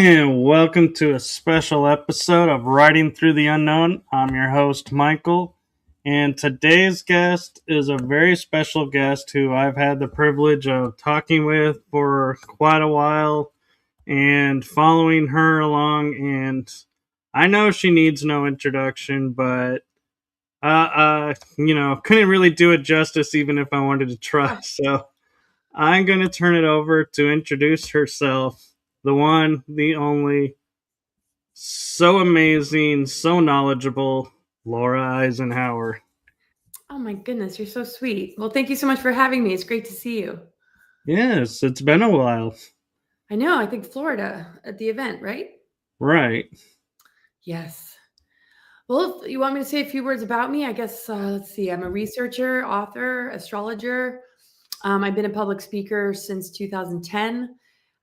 And welcome to a special episode of Writing Through the Unknown. I'm your host, Michael, and today's guest is a very special guest who I've had the privilege of talking with for quite a while and following her along. And I know she needs no introduction, but couldn't really do it justice even if I wanted to try. So I'm going to turn it over to introduce herself. The one, the only, so amazing, so knowledgeable, Laura Eisenhower. Oh my goodness, you're so sweet. Well, thank you so much for having me. It's great to see you. Yes, it's been a while. I know, I think Florida at the event, right? Right. Yes. Well, if you want me to say a few words about me, I guess, let's see. I'm a researcher, author, astrologer. I've been a public speaker since 2010.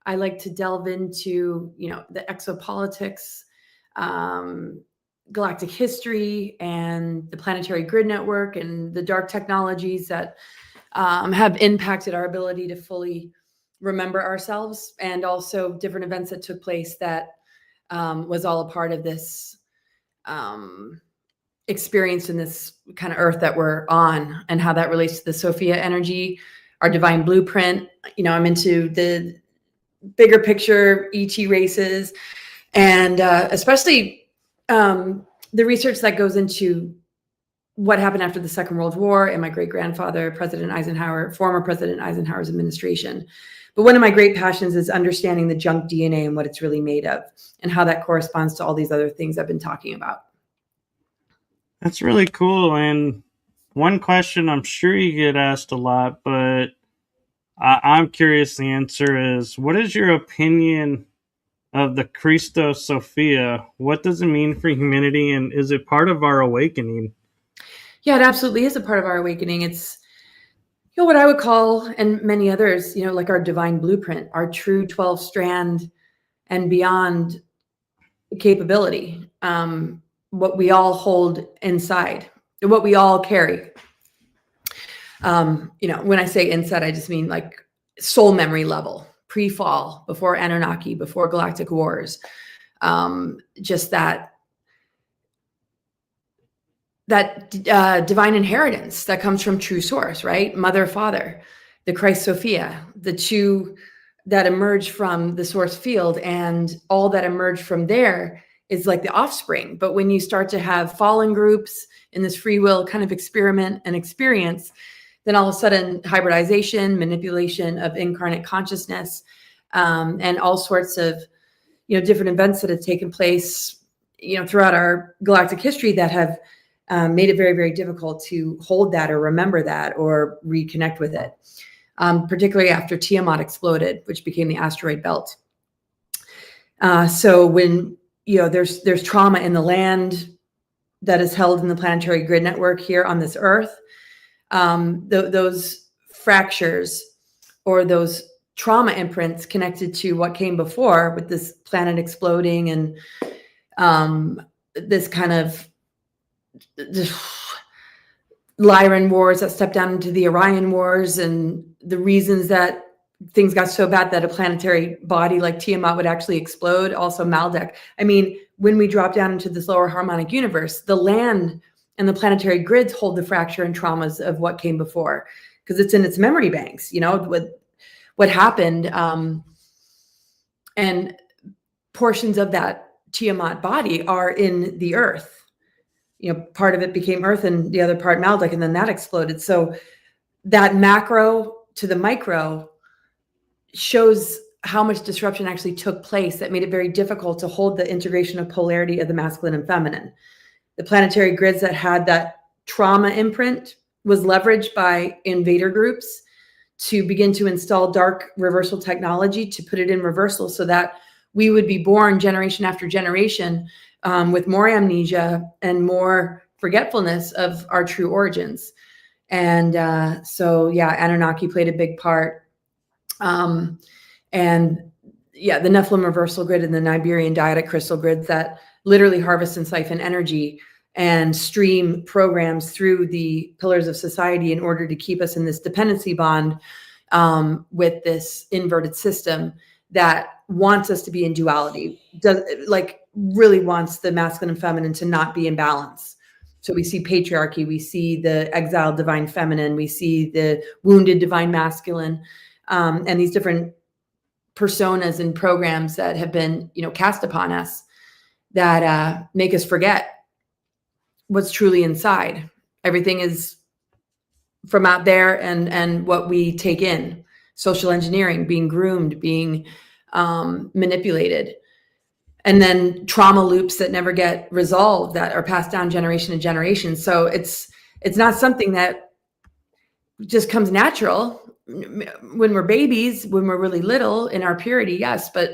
I like to delve into, the exopolitics, galactic history, and the planetary grid network, and the dark technologies that have impacted our ability to fully remember ourselves, and also different events that took place that was all a part of this experience in this kind of earth that we're on, and how that relates to the Sophia energy, our divine blueprint. I'm into the bigger picture ET races, and especially the research that goes into what happened after the Second World War and my great-grandfather, President Eisenhower, former President Eisenhower's administration. But one of my great passions is understanding the junk DNA and what it's really made of, and how that corresponds to all these other things I've been talking about. That's really cool. And one question I'm sure you get asked a lot, but I'm curious the answer is, what is your opinion of the Christ-Sophia? What does it mean for humanity, and is it part of our awakening? Yeah, it absolutely is a part of our awakening. It's what I would call, and many others, like our divine blueprint, our true 12-strand and beyond capability, what we all hold inside, what we all carry. When I say inside, I just mean like soul memory level, pre-fall, before Anunnaki, before galactic wars. Just that divine inheritance that comes from true source, right? Mother, father, the Christ-Sophia, the two that emerge from the source field, and all that emerged from there is like the offspring. But when you start to have fallen groups in this free will kind of experiment and experience, then all of a sudden hybridization, manipulation of incarnate consciousness, and all sorts of, different events that have taken place, throughout our galactic history that have made it very, very difficult to hold that or remember that or reconnect with it, particularly after Tiamat exploded, which became the asteroid belt. So when, there's trauma in the land that is held in the planetary grid network here on this earth, those fractures or those trauma imprints connected to what came before, with this planet exploding and this kind of Lyran wars that stepped down into the Orion wars, and the reasons that things got so bad that a planetary body like Tiamat would actually explode. Also Maldek. I mean, when we drop down into this lower harmonic universe, the land and the planetary grids hold the fracture and traumas of what came before, because it's in its memory banks, with what happened. And portions of that Tiamat body are in the earth. Part of it became earth and the other part Maldek, and then that exploded. So that macro to the micro shows how much disruption actually took place that made it very difficult to hold the integration of polarity of the masculine and feminine. The planetary grids that had that trauma imprint was leveraged by invader groups to begin to install dark reversal technology to put it in reversal, so that we would be born generation after generation with more amnesia and more forgetfulness of our true origins. And Anunnaki played a big part. The Nephilim reversal grid and the Niberian dyadic crystal grids that literally harvest and siphon energy and stream programs through the pillars of society in order to keep us in this dependency bond with this inverted system that wants us to be in duality, really wants the masculine and feminine to not be in balance. So we see patriarchy, we see the exiled divine feminine, we see the wounded divine masculine, and these different personas and programs that have been, cast upon us that make us forget what's truly inside. Everything is from out there and what we take in. Social engineering, being groomed, being manipulated. And then trauma loops that never get resolved that are passed down generation to generation. So it's not something that just comes natural when we're babies, when we're really little in our purity. Yes. But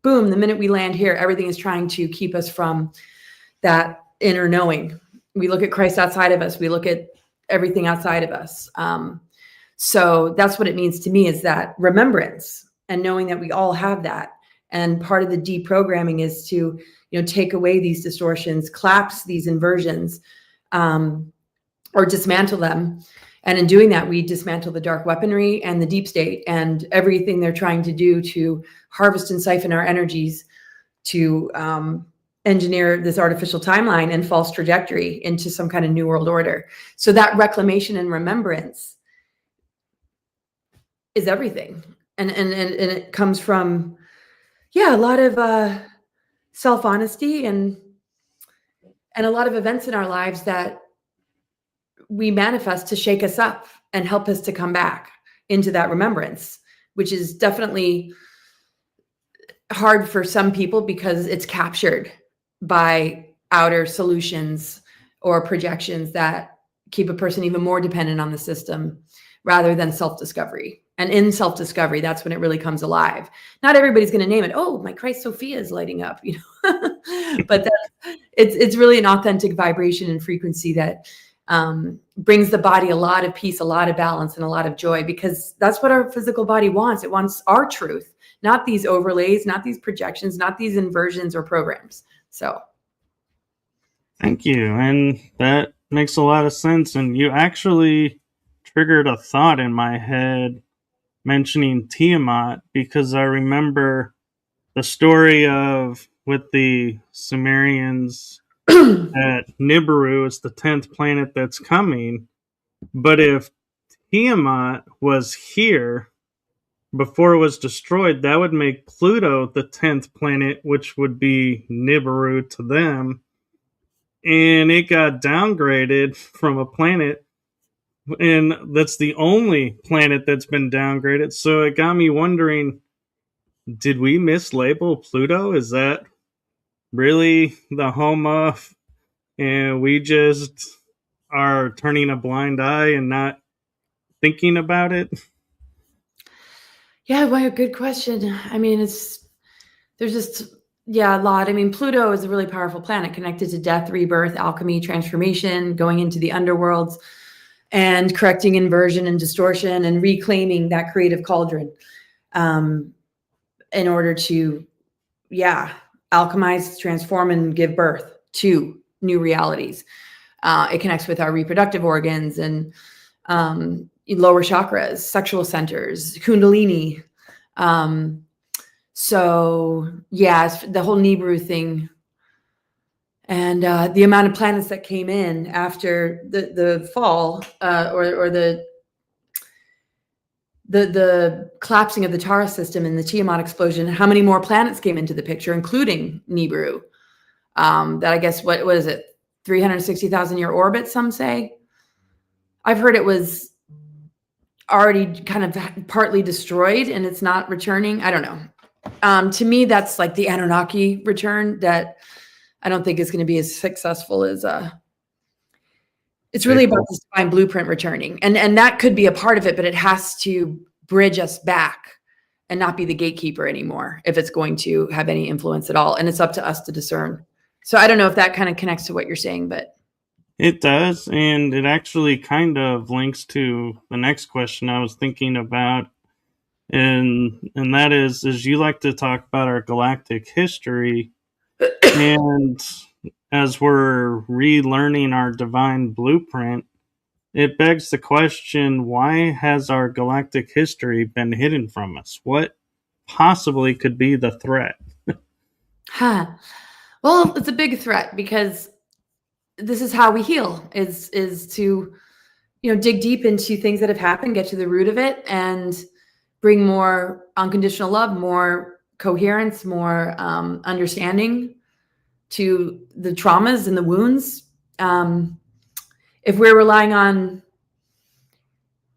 boom, the minute we land here, everything is trying to keep us from that inner knowing. We look at Christ outside of us. We look at everything outside of us. So that's what it means to me, is that remembrance and knowing that we all have that. And part of the deprogramming is to, take away these distortions, collapse these inversions, or dismantle them. And in doing that, we dismantle the dark weaponry and the deep state and everything they're trying to do to harvest and siphon our energies to engineer this artificial timeline and false trajectory into some kind of new world order. So that reclamation and remembrance is everything. And it comes from, a lot of self-honesty and a lot of events in our lives that we manifest to shake us up and help us to come back into that remembrance, which is definitely hard for some people because it's captured by outer solutions or projections that keep a person even more dependent on the system rather than self-discovery. And in self-discovery, that's when it really comes alive. Not everybody's going to name it, oh, my Christ-Sophia is lighting up, but it's really an authentic vibration and frequency that brings the body a lot of peace, a lot of balance, and a lot of joy, because that's what our physical body wants. It wants our truth, not these overlays, not these projections, not these inversions or programs. So. Thank you. And that makes a lot of sense. And you actually triggered a thought in my head mentioning Tiamat, because I remember the story of with the Sumerians that Nibiru is the 10th planet that's coming. But if Tiamat was here before it was destroyed, that would make Pluto the 10th planet, which would be Nibiru to them. And it got downgraded from a planet, and that's the only planet that's been downgraded. So it got me wondering, did we mislabel Pluto? Is that really the home of, and we just are turning a blind eye and not thinking about it? Yeah, well, good question. I mean, there's just, a lot. I mean, Pluto is a really powerful planet connected to death, rebirth, alchemy, transformation, going into the underworlds and correcting inversion and distortion and reclaiming that creative cauldron in order to, alchemize, transform, and give birth to new realities. It connects with our reproductive organs and lower chakras, sexual centers, kundalini. So it's the whole Nibiru thing. And the amount of planets that came in after the fall or the collapsing of the Taurus system and the Tiamat explosion, how many more planets came into the picture, including Nibiru? That I guess, what is it, 360,000 year orbit, some say? I've heard it was already kind of partly destroyed and it's not returning. I don't know. To me, that's like the Anunnaki return that I don't think is going to be as successful as it's really about this divine blueprint returning. And that could be a part of it, but it has to bridge us back and not be the gatekeeper anymore if it's going to have any influence at all. And it's up to us to discern. So I don't know if that kind of connects to what you're saying, but it does. And it actually kind of links to the next question I was thinking about. And that is you like to talk about our galactic history. And as we're relearning our divine blueprint, it begs the question, why has our galactic history been hidden from us? What possibly could be the threat? Well, it's a big threat because this is how we heal, is to, dig deep into things that have happened, get to the root of it, and bring more unconditional love, more coherence, more understanding to the traumas and the wounds. If we're relying on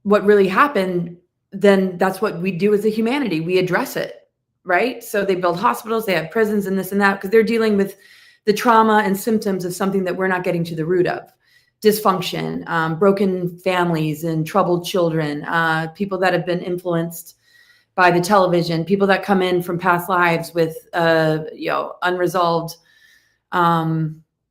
what really happened, then that's what we do as a humanity. We address it, right? So they build hospitals, they have prisons and this and that, because they're dealing with the trauma and symptoms of something that we're not getting to the root of. Dysfunction, broken families and troubled children, people that have been influenced by the television, people that come in from past lives with, unresolved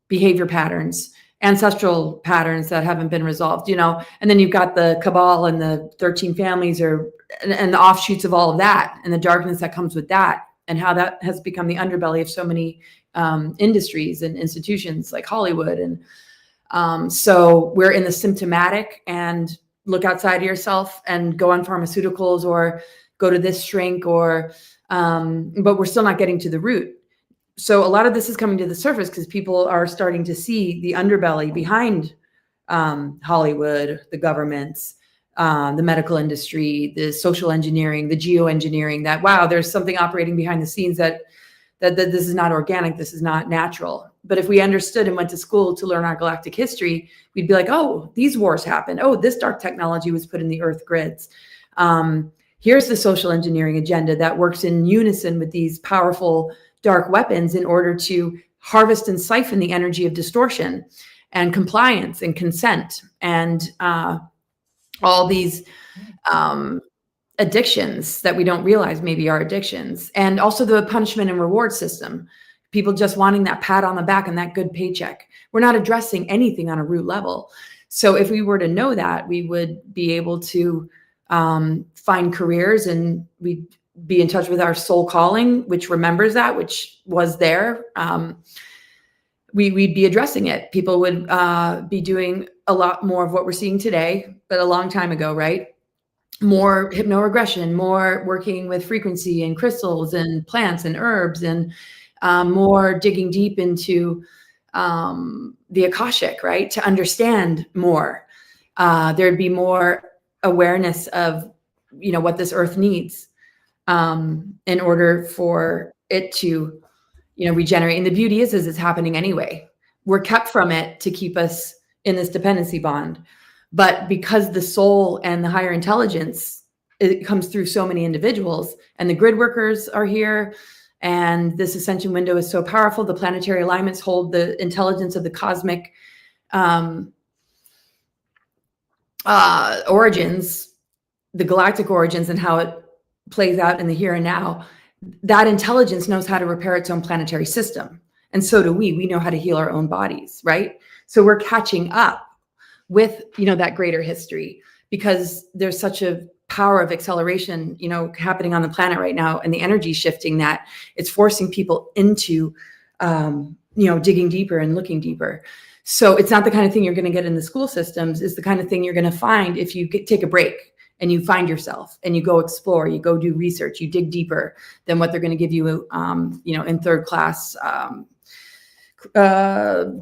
behavior patterns, ancestral patterns that haven't been resolved, and then you've got the cabal and the 13 families and the offshoots of all of that and the darkness that comes with that, and how that has become the underbelly of so many industries and institutions like Hollywood. And so we're in the symptomatic, and look outside of yourself and go on pharmaceuticals or go to this shrink but we're still not getting to the root. So a lot of this is coming to the surface because people are starting to see the underbelly behind Hollywood, the governments, the medical industry, the social engineering, the geoengineering, that, wow, there's something operating behind the scenes that this is not organic, this is not natural. But if we understood and went to school to learn our galactic history, we'd be like, oh, these wars happened. Oh, this dark technology was put in the earth grids. Here's the social engineering agenda that works in unison with these powerful dark weapons in order to harvest and siphon the energy of distortion and compliance and consent and all these addictions that we don't realize maybe are addictions. And also the punishment and reward system, people just wanting that pat on the back and that good paycheck. We're not addressing anything on a root level. So if we were to know that, we would be able to find careers, and we'd be in touch with our soul calling, which remembers that, which was there. We'd be addressing it. People would be doing a lot more of what we're seeing today, but a long time ago, right? More hypnoregression, more working with frequency and crystals and plants and herbs, and more digging deep into the Akashic, right? To understand more. There'd be more awareness of, what this earth needs in order for it to, regenerate. And the beauty is it's happening anyway. We're kept from it to keep us in this dependency bond. But because the soul and the higher intelligence, it comes through so many individuals, and the grid workers are here, and this ascension window is so powerful. The planetary alignments hold the intelligence of the cosmic origins, the galactic origins, and how it plays out in the here and now. That intelligence knows how to repair its own planetary system. And so do we. We know how to heal our own bodies, right? So we're catching up with, that greater history, because there's such a power of acceleration, happening on the planet right now, and the energy shifting that it's forcing people into, digging deeper and looking deeper. So it's not the kind of thing you're going to get in the school systems. It's the kind of thing you're going to find if you take a break and you find yourself and you go explore, you go do research, you dig deeper than what they're going to give you, in third class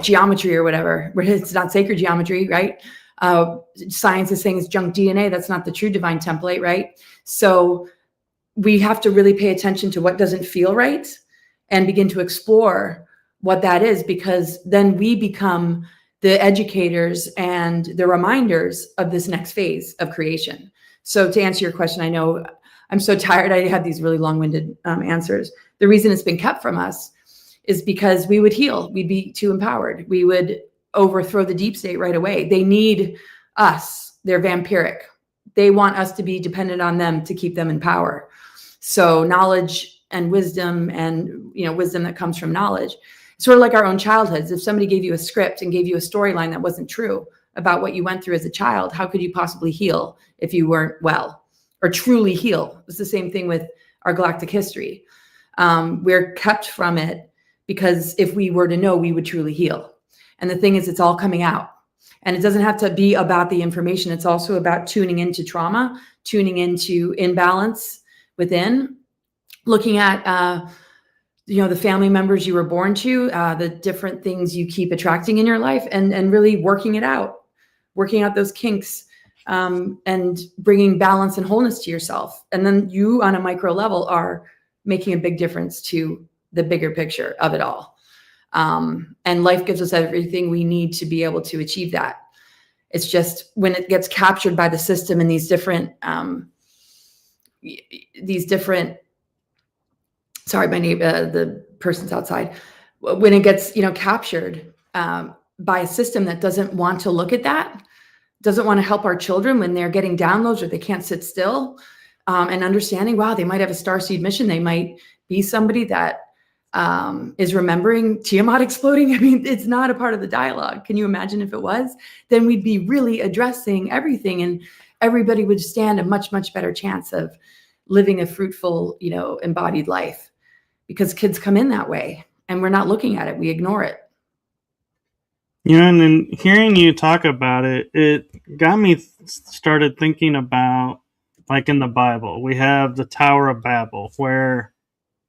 geometry or whatever. It's not sacred geometry, right? Science is saying it's junk DNA. That's not the true divine template, right? So we have to really pay attention to what doesn't feel right and begin to explore what that is, because then we become the educators and the reminders of this next phase of creation. So to answer your question, I know I'm so tired. I had these really long-winded answers. The reason it's been kept from us is because we would heal. We'd be too empowered. We would overthrow the deep state right away. They need us. They're vampiric. They want us to be dependent on them to keep them in power. So knowledge and wisdom, and wisdom that comes from knowledge, sort of like our own childhoods. If somebody gave you a script and gave you a storyline that wasn't true about what you went through as a child, how could you possibly heal if you weren't well, or truly heal? It's the same thing with our galactic history. We're kept from it because if we were to know, we would truly heal. And the thing is, it's all coming out. And it doesn't have to be about the information. It's also about tuning into trauma, tuning into imbalance within, looking at, the family members you were born to, the different things you keep attracting in your life, and really working out those kinks, and bringing balance and wholeness to yourself. And then you on a micro level are making a big difference to the bigger picture of it all. And life gives us everything we need to be able to achieve that. It's just when it gets captured by the system and these different, sorry, my neighbor, the person's outside. When it gets, captured by a system that doesn't want to look at that, doesn't want to help our children when they're getting downloads or they can't sit still, and understanding, wow, they might have a starseed mission. They might be somebody that is remembering Tiamat exploding. I mean, it's not a part of the dialogue. Can you imagine if it was? Then we'd be really addressing everything, and everybody would stand a much, much better chance of living a fruitful, embodied life. Because kids come in that way and we're not looking at it. We ignore it. And then hearing you talk about it, it got me started thinking about, like in the Bible, we have the Tower of Babel, where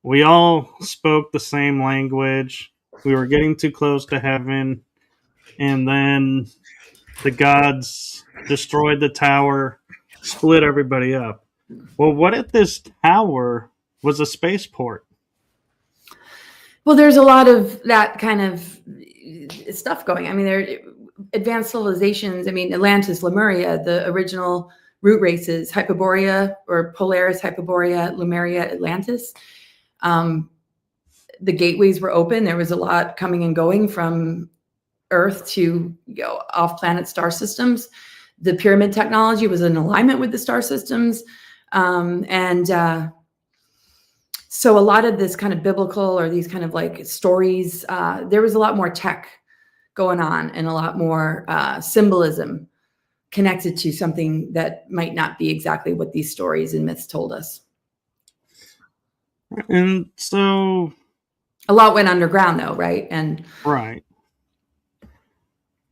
we all spoke the same language. We were getting too close to heaven. And then the gods destroyed the tower, split everybody up. Well, what if this tower was a spaceport? Well, there's a lot of that kind of stuff going. I mean, there are advanced civilizations. I mean, Atlantis, Lemuria, the original root races, Hyperborea or Polaris, Hyperborea, Lemuria, Atlantis. The gateways were open. There was a lot coming and going from Earth to off-planet star systems. The pyramid technology was in alignment with the star systems. So a lot of this kind of biblical or these kind of like stories, there was a lot more tech going on and a lot more symbolism connected to something that might not be exactly what these stories and myths told us. And so a lot went underground though, right? And right.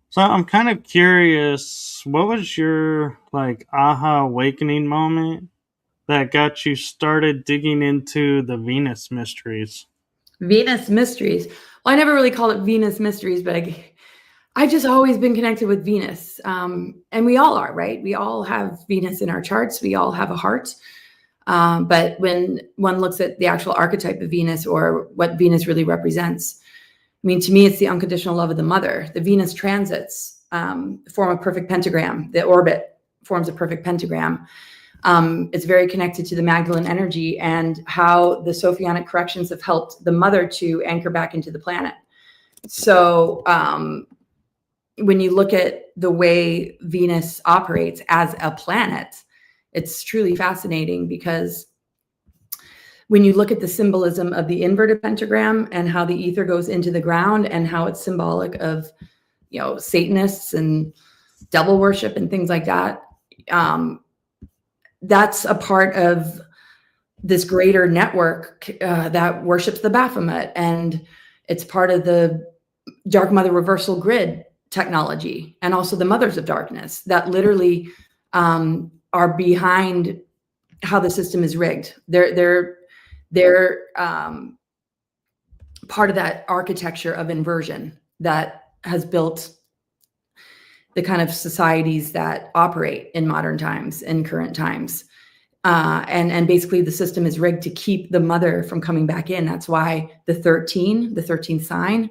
So I'm kind of curious, what was your like aha awakening moment that got you started digging into the Venus mysteries? Venus mysteries. Well, I never really called it Venus mysteries, but I just always been connected with Venus. And we all are, right? We all have Venus in our charts. We all have a heart. But when one looks at the actual archetype of Venus or what Venus really represents, I mean, to me, it's the unconditional love of the mother. The Venus transits form a perfect pentagram. The orbit forms a perfect pentagram. It's very connected to the Magdalene energy and how the Sophionic corrections have helped the mother to anchor back into the planet. So when you look at the way Venus operates as a planet, it's truly fascinating because when you look at the symbolism of the inverted pentagram and how the ether goes into the ground and how it's symbolic of, Satanists and devil worship and things like that, that's a part of this greater network that worships the Baphomet, and it's part of the Dark Mother reversal grid technology, and also the Mothers of Darkness that literally are behind how the system is rigged. They're part of that architecture of inversion that has built the kind of societies that operate in modern times, in current times. And basically the system is rigged to keep the mother from coming back in. That's why the 13th sign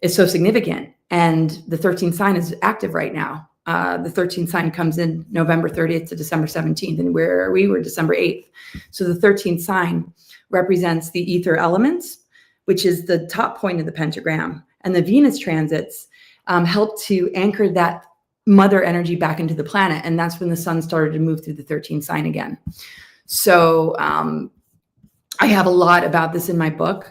is so significant. And the 13th sign is active right now. The 13th sign comes in November 30th to December 17th, and where we were December 8th. So the 13th sign represents the ether elements, which is the top point of the pentagram. And the Venus transits help to anchor that mother energy back into the planet. And that's when the sun started to move through the 13th sign again. So I have a lot about this in my book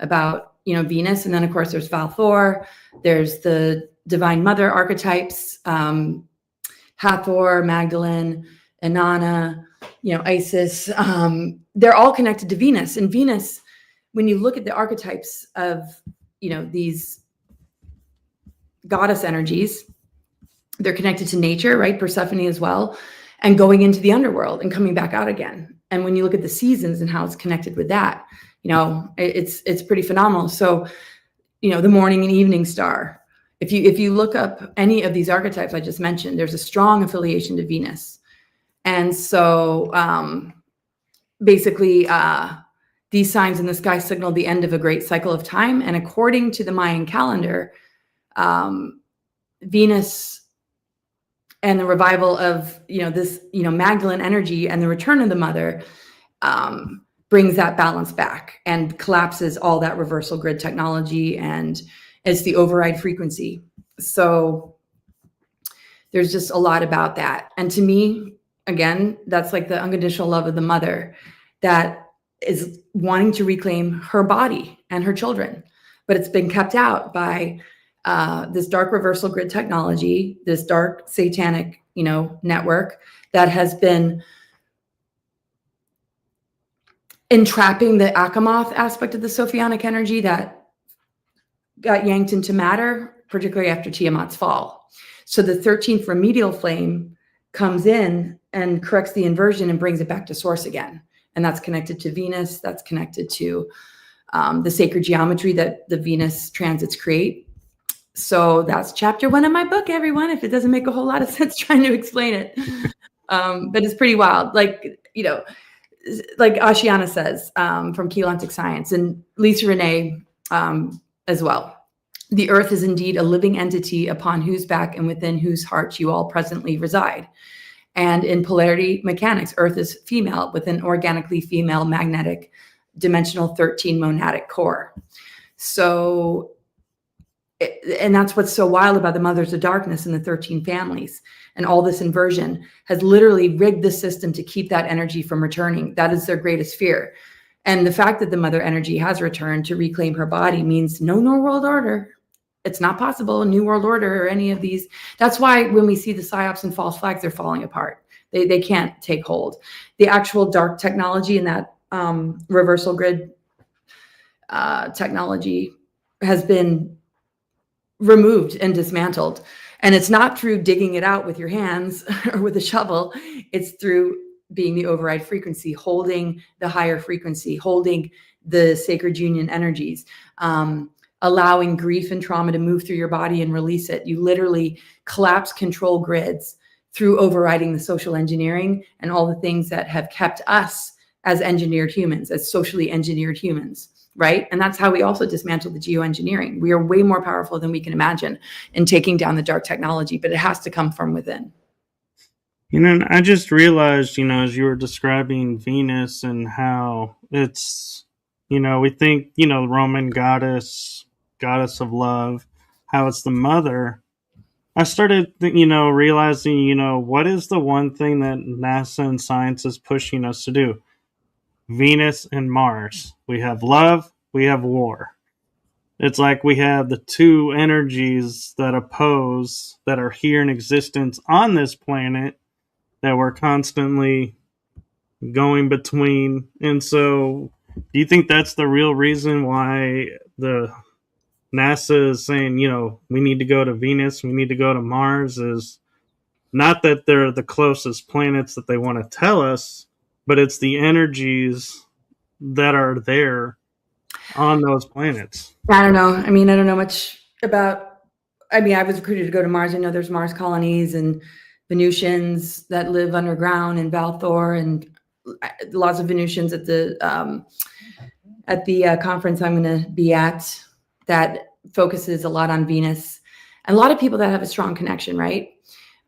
about, Venus. And then of course there's Valthor, there's the Divine Mother archetypes, Hathor, Magdalene, Inanna, Isis. They're all connected to Venus. And Venus, when you look at the archetypes of, these goddess energies, they're connected to nature, right? Persephone as well, and going into the underworld and coming back out again. And when you look at the seasons and how it's connected with that, it's pretty phenomenal. So, the morning and evening star, if you look up any of these archetypes I just mentioned, there's a strong affiliation to Venus. And so basically these signs in the sky signal the end of a great cycle of time. And according to the Mayan calendar, Venus and the revival of, this, Magdalene energy and the return of the mother brings that balance back and collapses all that reversal grid technology, and it's the override frequency. So there's just a lot about that. And to me, again, that's like the unconditional love of the mother that is wanting to reclaim her body and her children, but it's been kept out by this dark reversal grid technology, this dark satanic, network that has been entrapping the Achamoth aspect of the Sophionic energy that got yanked into matter, particularly after Tiamat's fall. So the 13th remedial flame comes in and corrects the inversion and brings it back to source again. And that's connected to Venus. That's connected to the sacred geometry that the Venus transits create. So that's chapter 1 of my book, everyone, if it doesn't make a whole lot of sense trying to explain it. But it's pretty wild. Like Ashiana says from Keylontic Science, and Lisa Renee as well. The earth is indeed a living entity upon whose back and within whose heart you all presently reside. And in polarity mechanics, earth is female with an organically female magnetic dimensional 13 monadic core. So, and that's what's so wild about the mothers of darkness and the 13 families. And all this inversion has literally rigged the system to keep that energy from returning. That is their greatest fear. And the fact that the mother energy has returned to reclaim her body means no New World Order. It's not possible, a New World Order or any of these. That's why when we see the psyops and false flags, they're falling apart. They can't take hold. The actual dark technology and that reversal grid technology has been removed and dismantled. And it's not through digging it out with your hands or with a shovel. It's through being the override frequency, holding the higher frequency, holding the sacred union energies, allowing grief and trauma to move through your body and release it. You literally collapse control grids through overriding the social engineering and all the things that have kept us as engineered humans, as socially engineered humans. Right. And that's how we also dismantle the geoengineering. We are way more powerful than we can imagine in taking down the dark technology, but it has to come from within. I just realized, as you were describing Venus and how it's, we think, Roman goddess of love, how it's the mother. I started, realizing, what is the one thing that NASA and science is pushing us to do? Venus and Mars. We have love, we have war. It's like we have the two energies that oppose, that are here in existence on this planet, that we're constantly going between. And so, do you think that's the real reason why the NASA is saying, we need to go to Venus, we need to go to Mars? Is not that they're the closest planets that they want to tell us, but it's the energies that are there on those planets. I don't know. I don't know much about, I was recruited to go to Mars. I know there's Mars colonies and Venusians that live underground in Valthor, and lots of Venusians at the conference I'm going to be at that focuses a lot on Venus, and a lot of people that have a strong connection, right?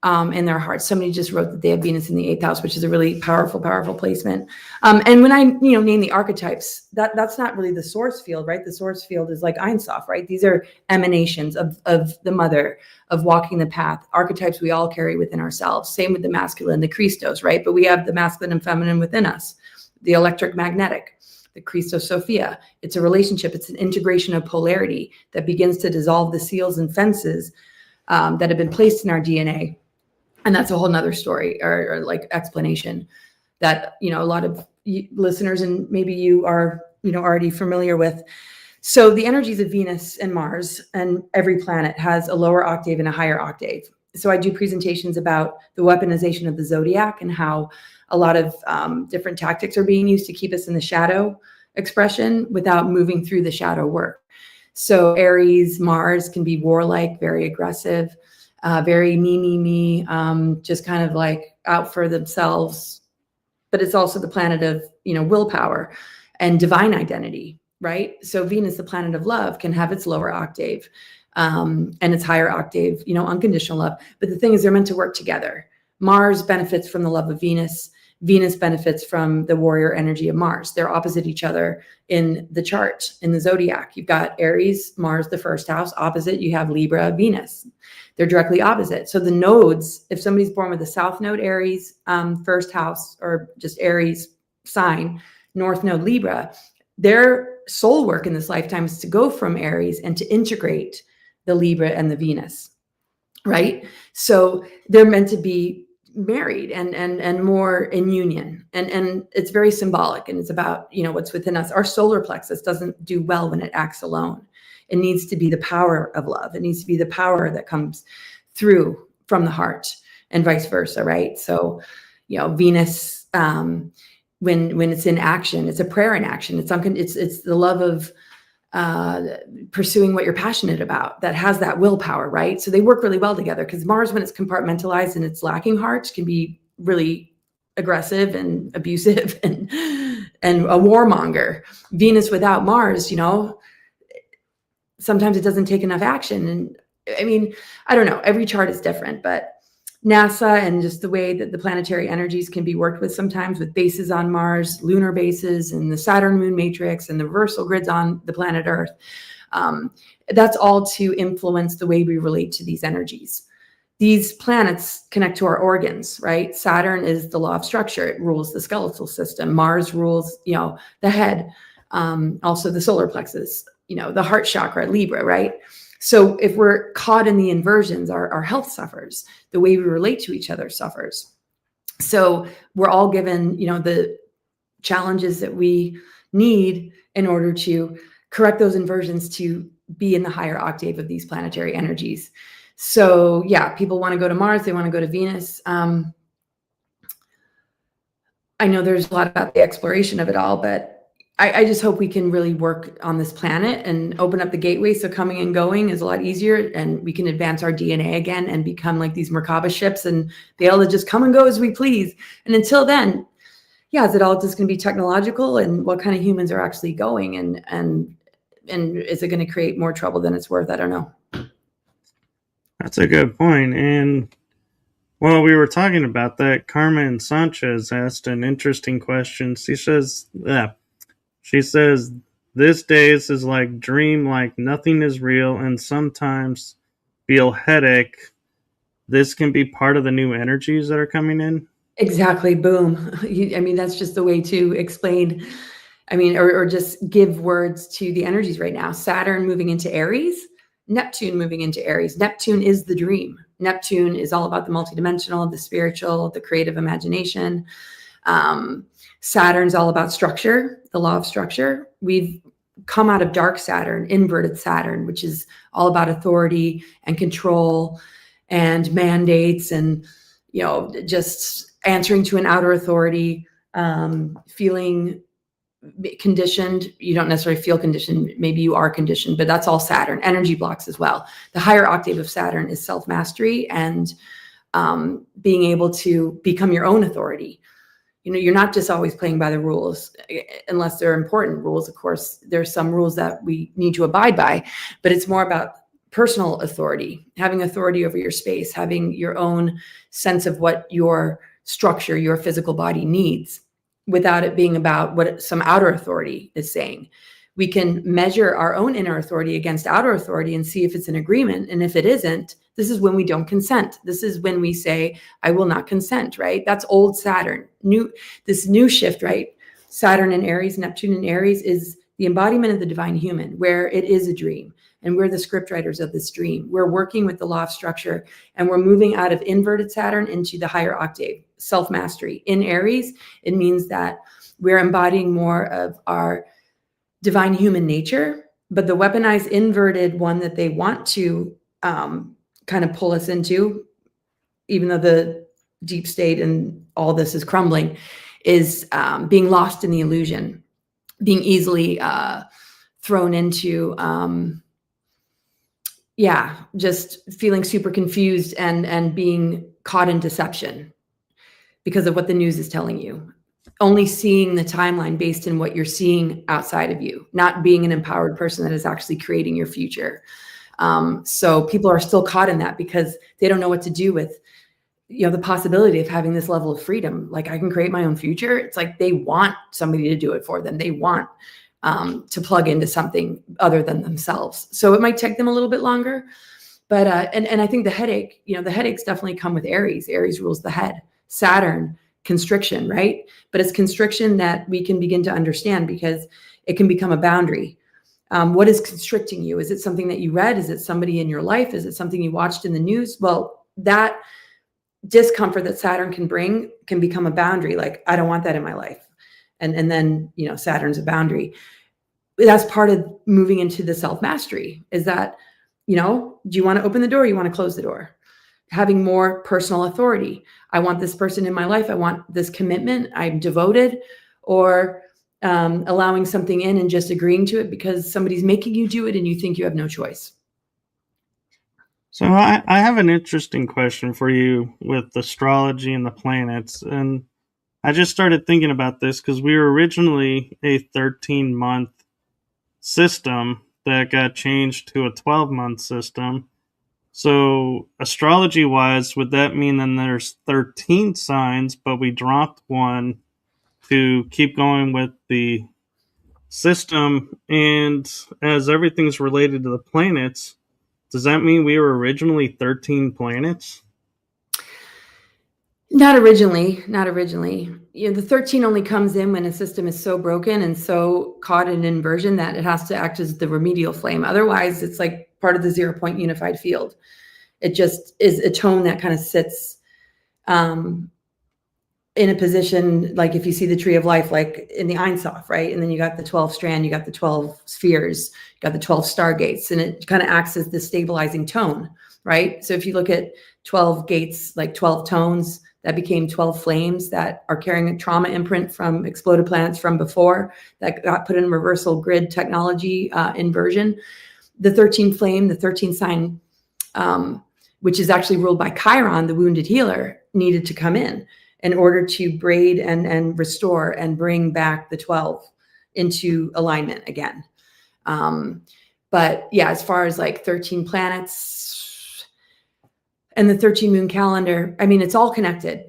In their hearts. Somebody just wrote that they have Venus in the 8th house, which is a really powerful placement. And when I, name the archetypes, that's not really the source field, right? The source field is like Ein Sof, right? These are emanations of the mother, of walking the path, archetypes we all carry within ourselves. Same with the masculine, the Christos, right? But we have the masculine and feminine within us, the electric magnetic, the Christ-Sophia. It's a relationship. It's an integration of polarity that begins to dissolve the seals and fences that have been placed in our DNA. And that's a whole nother story or like explanation that, a lot of listeners and maybe you are, already familiar with. So the energies of Venus and Mars, and every planet has a lower octave and a higher octave. So I do presentations about the weaponization of the zodiac and how a lot of different tactics are being used to keep us in the shadow expression without moving through the shadow work. So Aries, Mars can be warlike, very aggressive, very me, just kind of like out for themselves. But it's also the planet of, willpower and divine identity, right? So Venus, the planet of love, can have its lower octave and its higher octave, unconditional love. But the thing is, they're meant to work together. Mars benefits from the love of Venus. Venus benefits from the warrior energy of Mars. They're opposite each other in the chart, in the zodiac. You've got Aries, Mars, the first house. Opposite, you have Libra, Venus. They're directly opposite. So the nodes, if somebody's born with a south node Aries, first house, or just Aries sign, north node Libra, their soul work in this lifetime is to go from Aries and to integrate the Libra and the Venus, right? So they're meant to be married and more in union, and it's very symbolic, and it's about what's within us. Our solar plexus doesn't do well when it acts alone. It needs to be the power of love. It needs to be the power that comes through from the heart, and vice versa, right? So Venus, when it's in action, it's a prayer in action. It's the love of pursuing what you're passionate about that has that willpower, right? So they work really well together, because Mars, when it's compartmentalized and it's lacking heart, can be really aggressive and abusive and a warmonger. Venus without Mars, sometimes it doesn't take enough action. And I mean, I don't know, every chart is different, but NASA and just the way that the planetary energies can be worked with sometimes, with bases on Mars, lunar bases, and the Saturn moon matrix, and the reversal grids on the planet Earth. That's all to influence the way we relate to these energies. These planets connect to our organs, right? Saturn is the law of structure. It rules the skeletal system. Mars rules, the head, also the solar plexus, the heart chakra, Libra, right? So if we're caught in the inversions, our health suffers. The way we relate to each other suffers. So we're all given, the challenges that we need in order to correct those inversions to be in the higher octave of these planetary energies. So yeah, people want to go to Mars. They want to go to Venus. I know there's a lot about the exploration of it all, but I just hope we can really work on this planet and open up the gateway so coming and going is a lot easier, and we can advance our DNA again and become like these Merkaba ships and be able to just come and go as we please. And until then, yeah, is it all just going to be technological, and what kind of humans are actually going, and is it going to create more trouble than it's worth? I don't know. That's a good point. And while we were talking about that, Carmen Sanchez asked an interesting question. She says, this days is like dream, like nothing is real, and sometimes feel headache. This can be part of the new energies that are coming in. Exactly. Boom. I mean, that's just the way to explain, or just give words to the energies right now. Saturn moving into Aries, Neptune moving into Aries. Neptune is the dream. Neptune is all about the multidimensional, the spiritual, the creative imagination. Saturn's all about structure, the law of structure. We've come out of dark Saturn, inverted Saturn, which is all about authority and control and mandates and, just answering to an outer authority, feeling conditioned. You don't necessarily feel conditioned. Maybe you are conditioned, but that's all Saturn. Energy blocks as well. The higher octave of Saturn is self-mastery and being able to become your own authority. You're not just always playing by the rules, unless they're important rules. Of course, there's some rules that we need to abide by, but it's more about personal authority, having authority over your space, having your own sense of what your structure, your physical body needs, without it being about what some outer authority is saying. We can measure our own inner authority against outer authority and see if it's an agreement. And if it isn't, this is when we don't consent. This is when we say, I will not consent, right? That's old Saturn. This new shift, right? Saturn in Aries, Neptune in Aries is the embodiment of the divine human, where it is a dream. And we're the script writers of this dream. We're working with the law of structure, and we're moving out of inverted Saturn into the higher octave, self-mastery. In Aries, it means that we're embodying more of our divine human nature, but the weaponized inverted one that they want to kind of pull us into, even though the deep state and all this is crumbling, is being lost in the illusion, being easily thrown into, just feeling super confused and being caught in deception because of what the news is telling you. Only seeing the timeline based on what you're seeing outside of you, not being an empowered person that is actually creating your future. So people are still caught in that because they don't know what to do with, the possibility of having this level of freedom. Like, I can create my own future. It's like they want somebody to do it for them. They want to plug into something other than themselves. So it might take them a little bit longer, but and I think the headaches definitely come with Aries. Aries rules the head. Saturn, constriction, right? But it's constriction that we can begin to understand because it can become a boundary. What is constricting you? Is it something that you read? Is it somebody in your life? Is it something you watched in the news? Well, that discomfort that Saturn can bring can become a boundary. Like, I don't want that in my life. And then, Saturn's a boundary. That's part of moving into the self-mastery, is that, do you want to open the door? Or you want to close the door? Having more personal authority. I want this person in my life. I want this commitment. I'm devoted. Or allowing something in and just agreeing to it because somebody's making you do it and you think you have no choice. So I have an interesting question for you with astrology and the planets. And I just started thinking about this because we were originally a 13-month system that got changed to a 12-month system. So astrology-wise, would that mean then there's 13 signs, but we dropped one to keep going with the system? And as everything's related to the planets, does that mean we were originally 13 planets? Not originally. The 13 only comes in when a system is so broken and so caught in inversion that it has to act as the remedial flame. Otherwise, it's like part of the 0-point unified field. It just is a tone that kind of sits in a position, like if you see the tree of life, like in the Ein Sof, right? And then you got the 12 strand, you got the 12 spheres, you got the 12 stargates, and it kind of acts as the stabilizing tone, right? So if you look at 12 gates, like 12 tones, that became 12 flames that are carrying a trauma imprint from exploded planets from before that got put in reversal grid technology inversion. The 13 flame, the 13 sign, which is actually ruled by Chiron, the wounded healer, needed to come in order to braid and restore and bring back the 12 into alignment again. But yeah, as far as like 13 planets and the 13 moon calendar, I mean, it's all connected.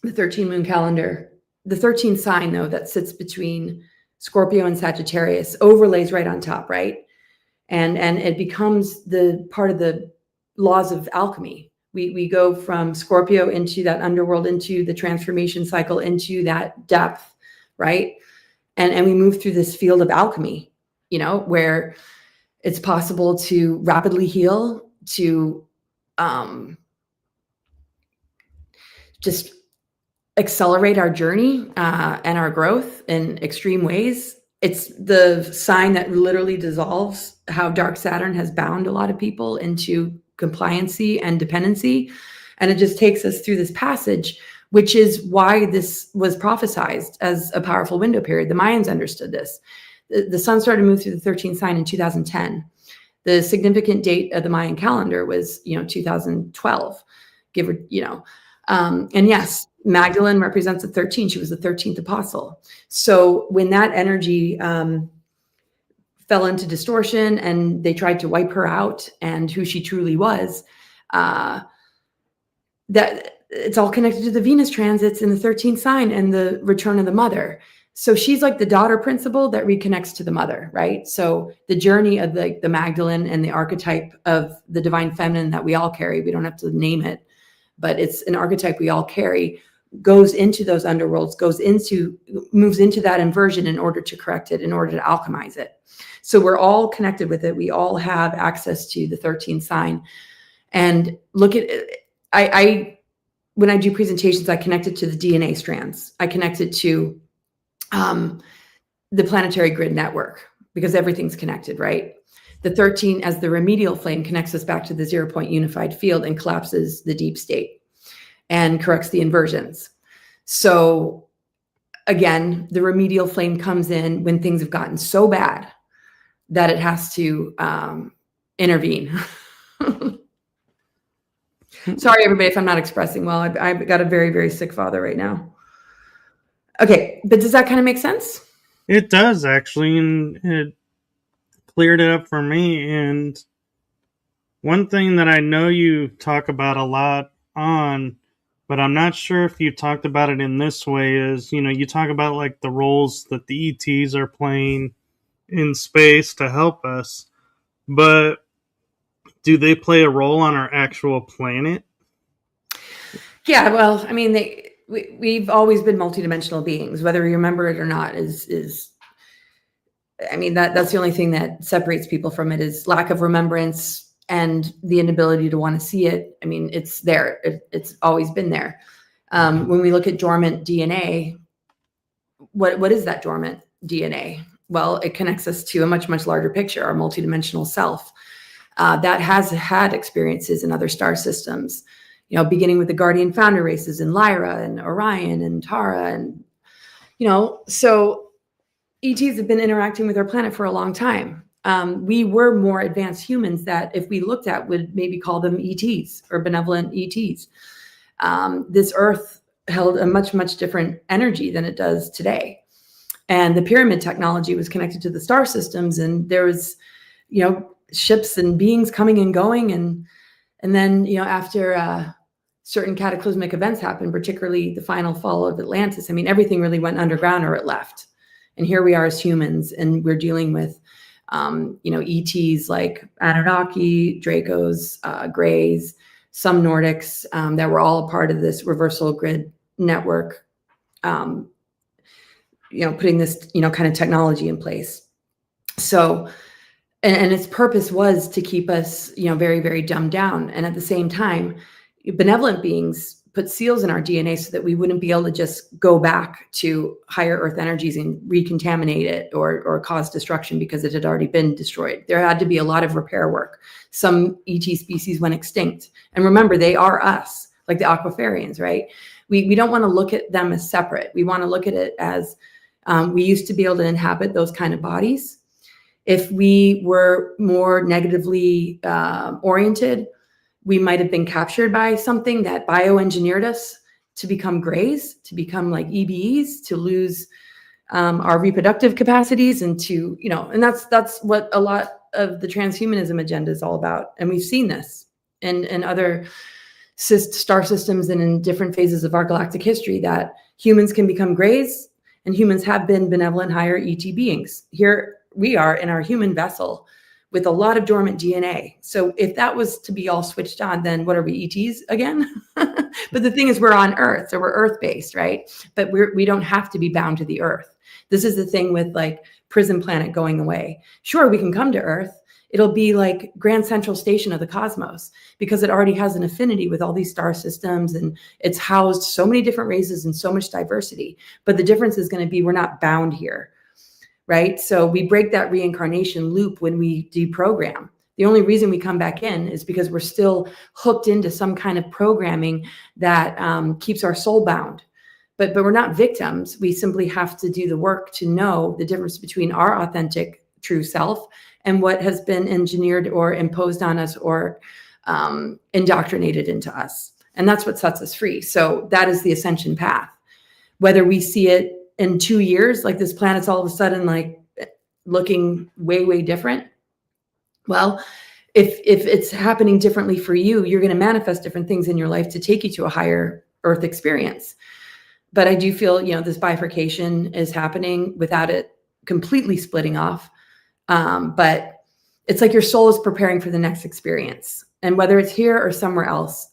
The 13 moon calendar, the 13 sign though, that sits between Scorpio and Sagittarius overlays right on top, right? And it becomes the part of the laws of alchemy. We go from Scorpio into that underworld, into the transformation cycle, into that depth, right? And we move through this field of alchemy, where it's possible to rapidly heal, to just accelerate our journey and our growth in extreme ways. It's the sign that literally dissolves how dark Saturn has bound a lot of people into compliancy and dependency. And it just takes us through this passage, which is why this was prophesized as a powerful window period. The Mayans understood this. The sun started to move through the 13th sign in 2010. The significant date of the Mayan calendar was, 2012, and yes, Magdalene represents the 13. She was the 13th apostle. So when that energy fell into distortion and they tried to wipe her out and who she truly was, that it's all connected to the Venus transits in the 13th sign and the return of the mother. So she's like the daughter principle that reconnects to the mother, right? So the journey of the Magdalene and the archetype of the divine feminine that we all carry, we don't have to name it, but it's an archetype we all carry, goes into those underworlds, moves into that inversion in order to correct it, in order to alchemize it. So we're all connected with it. We all have access to the 13th sign. And look at it. When I do presentations, I connect it to the DNA strands. I connect it to the planetary grid network, because everything's connected, right? The 13 as the remedial flame connects us back to the 0-point unified field and collapses the deep state. and corrects the inversions. So again, the remedial flame comes in when things have gotten so bad that it has to intervene. Sorry, everybody, if I'm not expressing well. I've got a very, very sick father right now. Okay, but does that kind of make sense? It does, actually, and it cleared it up for me. And one thing that I know you talk about a lot on, but I'm not sure if you talked about it in this way, is, you talk about like the roles that the ETs are playing in space to help us, but do they play a role on our actual planet? Yeah, well, I mean, we've always been multidimensional beings, whether you remember it or not. I mean, that's the only thing that separates people from it is lack of remembrance and the inability to want to see it. I mean, it's there. It's always been there. When we look at dormant DNA, what is that dormant DNA? Well, it connects us to a much, much larger picture, our multidimensional self that has had experiences in other star systems, beginning with the Guardian founder races in Lyra and Orion and Tara. And, so ETs have been interacting with our planet for a long time. We were more advanced humans that if we looked at would maybe call them ETs or benevolent ETs. This Earth held a much, much different energy than it does today. And the pyramid technology was connected to the star systems, and there was, ships and beings coming and going. And then, after certain cataclysmic events happened, particularly the final fall of Atlantis, I mean, everything really went underground or it left. And here we are as humans, and we're dealing with, ETs like Anunnaki, Dracos, Greys, some Nordics that were all a part of this reversal grid network, putting this, kind of technology in place. So, and its purpose was to keep us, very, very dumbed down. And at the same time, benevolent beings put seals in our DNA so that we wouldn't be able to just go back to higher earth energies and recontaminate it or cause destruction because it had already been destroyed. There had to be a lot of repair work. Some ET species went extinct. And remember, they are us, like the aquafarians, right? We don't want to look at them as separate. We want to look at it as we used to be able to inhabit those kind of bodies. If we were more negatively oriented, we might have been captured by something that bioengineered us to become grays, to become like EBEs, to lose our reproductive capacities, and to, and that's what a lot of the transhumanism agenda is all about. And we've seen this in other star systems and in different phases of our galactic history, that humans can become grays, and humans have been benevolent higher ET beings. Here we are in our human vessel with a lot of dormant DNA. So if that was to be all switched on, then what are we, ETs again? But the thing is, we're on Earth, so we're Earth-based, right? But we don't have to be bound to the Earth. This is the thing with like Prison Planet going away. Sure, we can come to Earth. It'll be like Grand Central Station of the cosmos because it already has an affinity with all these star systems, and it's housed so many different races and so much diversity. But the difference is going to be we're not bound here. Right? So we break that reincarnation loop when we deprogram. The only reason we come back in is because we're still hooked into some kind of programming that keeps our soul bound. But we're not victims. We simply have to do the work to know the difference between our authentic true self and what has been engineered or imposed on us or indoctrinated into us. And that's what sets us free. So that is the ascension path. Whether we see it in 2 years, like this planet's all of a sudden like looking way, way different. Well, if it's happening differently for you, you're going to manifest different things in your life to take you to a higher Earth experience. But I do feel, this bifurcation is happening without it completely splitting off. But it's like your soul is preparing for the next experience. And whether it's here or somewhere else,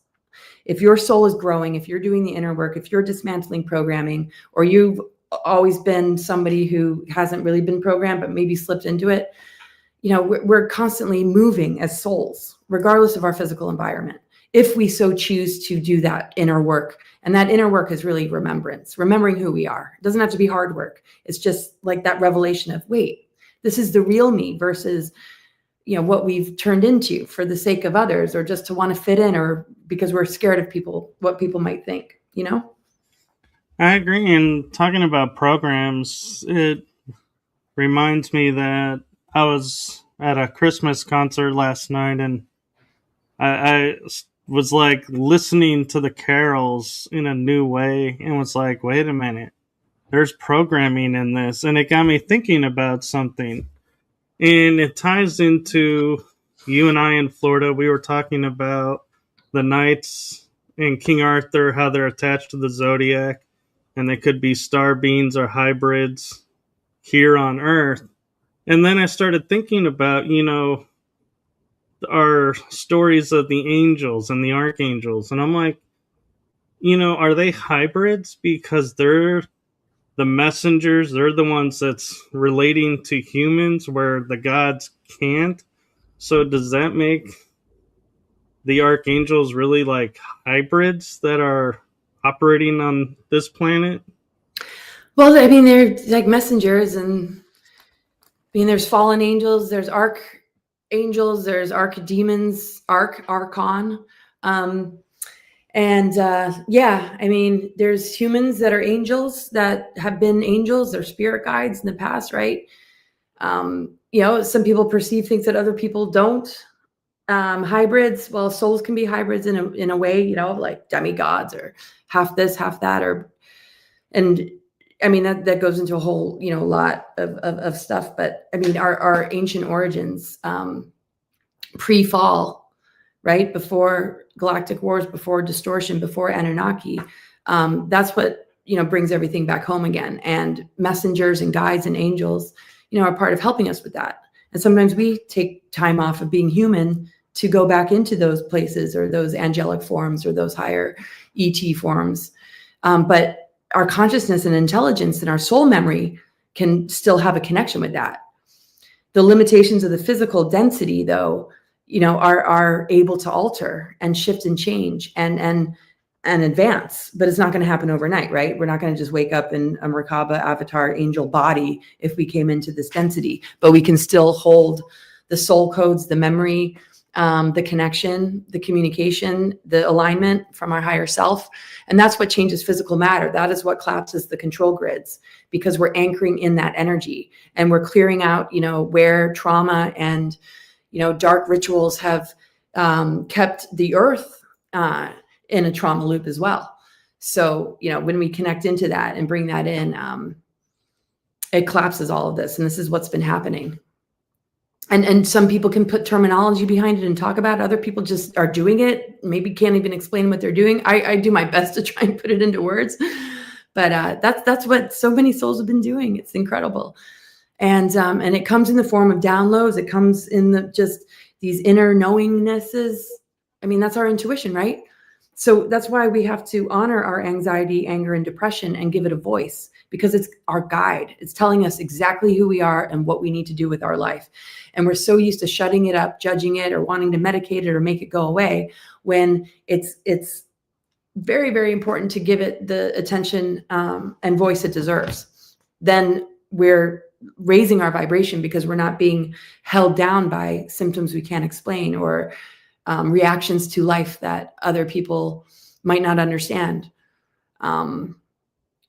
if your soul is growing, if you're doing the inner work, if you're dismantling programming, or you've always been somebody who hasn't really been programmed, but maybe slipped into it, we're constantly moving as souls, regardless of our physical environment, if we so choose to do that inner work. And that inner work is really remembrance, remembering who we are. It doesn't have to be hard work. It's just like that revelation of, wait, this is the real me versus, what we've turned into for the sake of others, or just to want to fit in or because we're scared of what people might think, you know? I agree. And talking about programs, it reminds me that I was at a Christmas concert last night, and I was like listening to the carols in a new way and was like, wait a minute, there's programming in this. And it got me thinking about something. And it ties into you and I in Florida. We were talking about the knights and King Arthur, how they're attached to the zodiac, and they could be star beings or hybrids here on Earth. And then I started thinking about, our stories of the angels and the archangels. And I'm like, are they hybrids because they're the messengers? They're the ones that's relating to humans where the gods can't. So does that make the archangels really like hybrids that are operating on this planet? Well, I mean, they're like messengers, and I mean, there's fallen angels, there's archangels, there's archdemons, archon. Yeah, I mean, there's humans that are angels that have been angels, they're spirit guides in the past, right? Some people perceive things that other people don't. Hybrids, well, souls can be hybrids in a way, like demigods or half this, half that, and I mean, that goes into a whole, lot of stuff. But I mean, our ancient origins, pre-fall, right? Before galactic wars, before distortion, before Anunnaki, that's what, brings everything back home again. And messengers and guides and angels, are part of helping us with that. And sometimes we take time off of being human to go back into those places or those angelic forms or those higher ET forms. But our consciousness and intelligence and our soul memory can still have a connection with that. The limitations of the physical density, though, are able to alter and shift and change and advance, but it's not going to happen overnight, right? We're not going to just wake up in a Merkaba avatar angel body if we came into this density, but we can still hold the soul codes, the memory, the connection, the communication, the alignment from our higher self. And that's what changes physical matter. That is what collapses the control grids, because we're anchoring in that energy and we're clearing out, where trauma and, dark rituals have kept the earth in a trauma loop as well. So, when we connect into that and bring that in, it collapses all of this. And this is what's been happening. And some people can put terminology behind it and talk about it. Other people just are doing it, maybe can't even explain what they're doing. I do my best to try and put it into words, but that's what so many souls have been doing. It's incredible. And it comes in the form of downloads. It comes in just these inner knowingnesses. I mean, that's our intuition, right? So that's why we have to honor our anxiety, anger, and depression and give it a voice, because it's our guide. It's telling us exactly who we are and what we need to do with our life. And we're so used to shutting it up, judging it, or wanting to medicate it or make it go away, when it's very, very important to give it the attention and voice it deserves. Then we're raising our vibration, because we're not being held down by symptoms we can't explain or reactions to life that other people might not understand.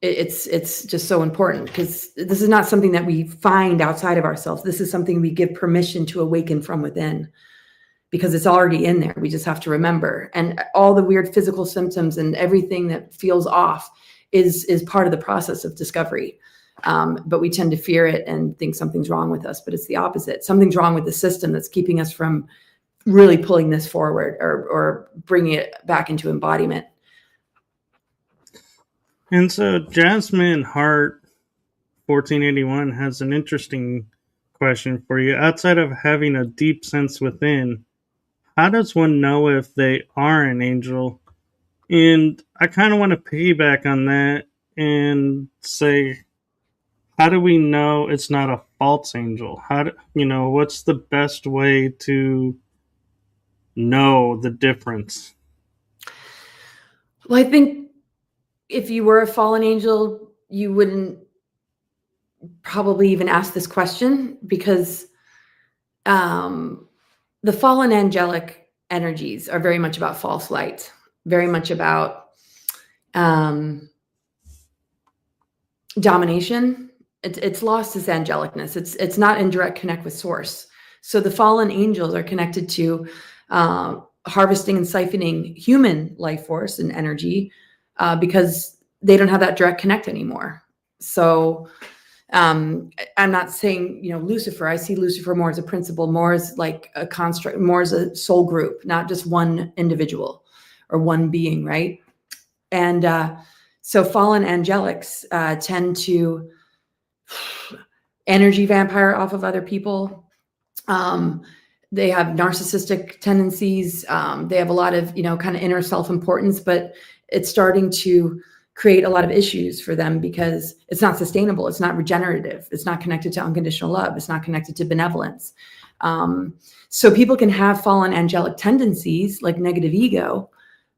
It's just so important, because this is not something that we find outside of ourselves. This is something we give permission to awaken from within, because it's already in there. We just have to remember. And all the weird physical symptoms and everything that feels off is part of the process of discovery. But we tend to fear it and think something's wrong with us, but it's the opposite. Something's wrong with the system that's keeping us from really pulling this forward or bringing it back into embodiment. And so Jasmine Hart 1481 has an interesting question for you. Outside of having a deep sense within, how does one know if they are an angel? And I kind of want to piggyback on that and say, how do we know it's not a false angel? What's the best way to know the difference? Well, I think if you were a fallen angel, you wouldn't probably even ask this question, because the fallen angelic energies are very much about false light, very much about domination. It's lost its angelicness. It's not in direct connect with source. So the fallen angels are connected to harvesting and siphoning human life force and energy because they don't have that direct connect anymore. So I'm not saying, Lucifer, I see Lucifer more as a principle, more as like a construct, more as a soul group, not just one individual or one being, right? And so fallen angelics tend to energy vampire off of other people. They have narcissistic tendencies. They have a lot of, kind of inner self-importance, but it's starting to create a lot of issues for them because it's not sustainable. It's not regenerative. It's not connected to unconditional love. It's not connected to benevolence. So people can have fallen angelic tendencies like negative ego,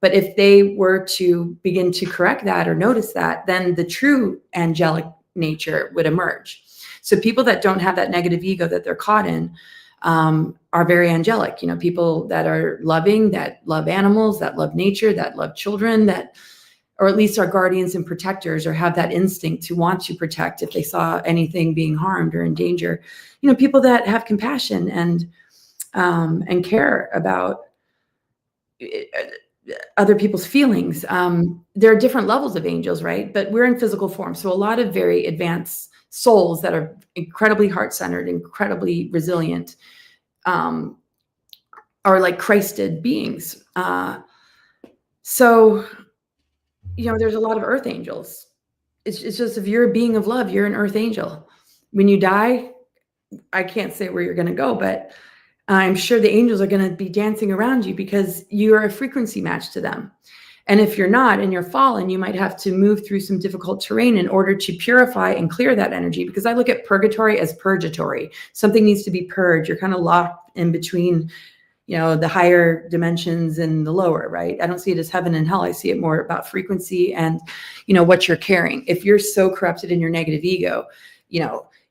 but if they were to begin to correct that or notice that, then the true angelic nature would emerge. So people that don't have that negative ego that they're caught in are very angelic, people that are loving, that love animals, that love nature, that love children, that, or at least are guardians and protectors, or have that instinct to want to protect if they saw anything being harmed or in danger. People that have compassion and care about other people's feelings. There are different levels of angels, right? But we're in physical form. So a lot of very advanced souls that are incredibly heart-centered, incredibly resilient, are like Christed beings. So there's a lot of earth angels. It's just, if you're a being of love, you're an earth angel. When you die, I can't say where you're going to go, but I'm sure the angels are going to be dancing around you because you are a frequency match to them. And if you're not and you're fallen, you might have to move through some difficult terrain in order to purify and clear that energy. Because I look at purgatory as purgatory. Something needs to be purged. You're kind of locked in between, the higher dimensions and the lower, right? I don't see it as heaven and hell. I see it more about frequency and, what you're carrying. If you're so corrupted in your negative ego,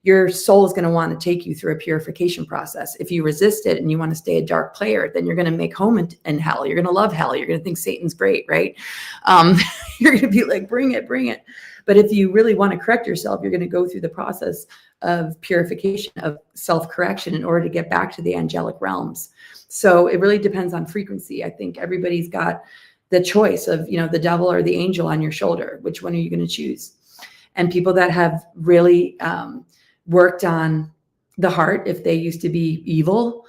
your soul is going to want to take you through a purification process. If you resist it and you want to stay a dark player, then you're going to make home in hell. You're going to love hell. You're going to think Satan's great, right? You're going to be like, bring it, bring it. But if you really want to correct yourself, you're going to go through the process of purification, of self-correction in order to get back to the angelic realms. So it really depends on frequency. I think everybody's got the choice of, the devil or the angel on your shoulder. Which one are you going to choose? And people that have really worked on the heart, if they used to be evil,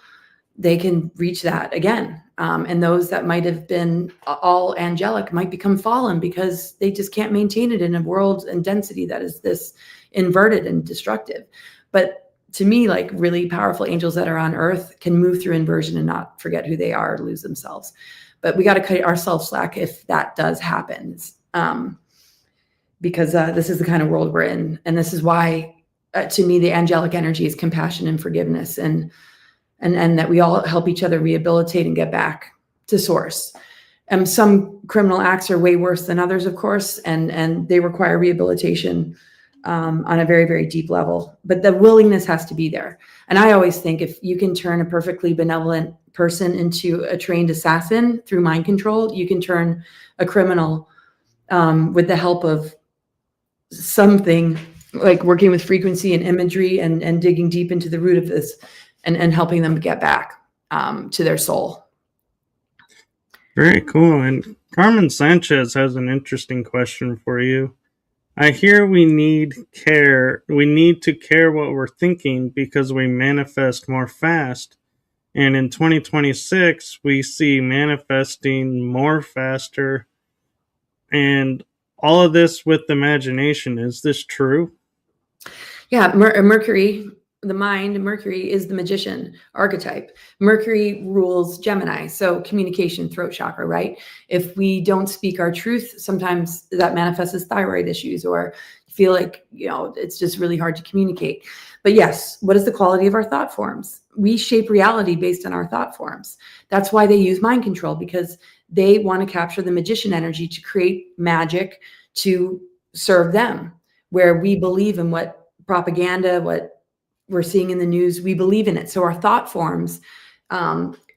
they can reach that again. And those that might have been all angelic might become fallen because they just can't maintain it in a world and density that is this inverted and destructive. But to me, like really powerful angels that are on earth can move through inversion and not forget who they are or lose themselves. But we got to cut ourselves slack if that does happen, because this is the kind of world we're in. And this is why, to me, the angelic energy is compassion and forgiveness, and that we all help each other rehabilitate and get back to source. Some criminal acts are way worse than others, of course, and they require rehabilitation on a very, very deep level. But the willingness has to be there. And I always think if you can turn a perfectly benevolent person into a trained assassin through mind control, you can turn a criminal with the help of something like working with frequency and imagery and digging deep into the root of this and helping them get back to their soul. Very cool. And Carmen Sanchez has an interesting question for you. I hear we need care. We need to care what we're thinking because we manifest more fast. And in 2026, we see manifesting more faster. And all of this with imagination. Is this true? Yeah, Mercury, the mind, Mercury is the magician archetype. Mercury rules Gemini, so communication, throat chakra, right? If we don't speak our truth, sometimes that manifests as thyroid issues, or feel like, it's just really hard to communicate. But yes, what is the quality of our thought forms? We shape reality based on our thought forms. That's why they use mind control, because they want to capture the magician energy to create magic to serve them, where we believe in what propaganda, what we're seeing in the news, we believe in it. So our thought forms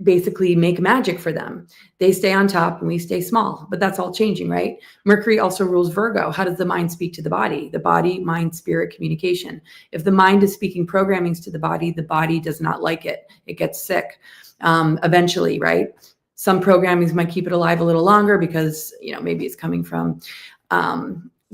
basically make magic for them. They stay on top and we stay small, but that's all changing, right? Mercury also rules Virgo. How does the mind speak to the body? The body, mind, spirit, communication. If the mind is speaking programmings to the body does not like it. It gets sick eventually, right? Some programmings might keep it alive a little longer because, maybe it's coming from